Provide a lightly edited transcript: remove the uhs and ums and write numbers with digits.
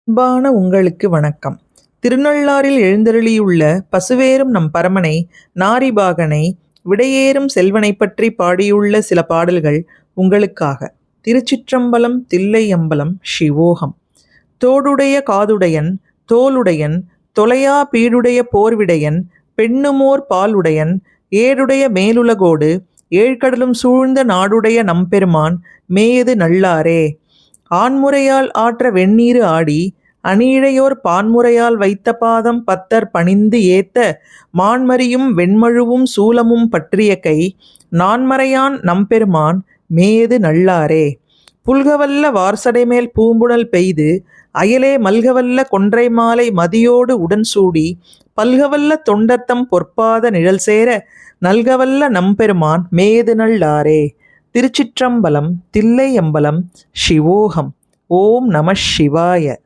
அன்பான உங்களுக்கு வணக்கம். திருநள்ளாறில் எழுந்தருளியுள்ள பசுவேறும் நம் பரமனை, நாரிபாகனை, விடையேறும் செல்வனைப் பற்றி பாடியுள்ள சில பாடல்கள் உங்களுக்காக. திருச்சிற்றம்பலம் தில்லையம்பலம் சிவோகம். தோடுடைய காதுடையன் தோளுடையன் தொலையா பீடுடைய போர்விடையன் பெண்ணுமோர் பாலுடையன் ஏடுடைய மேலுலகோடு ஏழ்கடலும் சூழ்ந்த நாடுடைய நம்பெருமான் மேயது நல்லாரே. ஆண்முறையால் ஆற்ற வெந்நீரு ஆடி அணியிழையோர் பான்முறையால் வைத்த பாதம் பத்தர் பணிந்து ஏத்த மான்மரியும் வெண்மழுவும் சூலமும் பற்றிய கை நான்மறையான் நம்பெருமான் மேயது நல்லாரே. புல்கவல்ல வார்சடைமேல் பூம்புணல் பெய்து அயலே மல்கவல்ல கொன்றை மாலை மதியோடு உடன் சூடி பல்கவல்ல தொண்டர்த்தம் பொற்பாத நிழல் சேர நல்கவல்ல நம்பெருமான் மேயது நல்லாரே. திருச்சிற்றம்பலம் தில்லையம்பலம் சிவோகம். ஓம் நம சிவாய.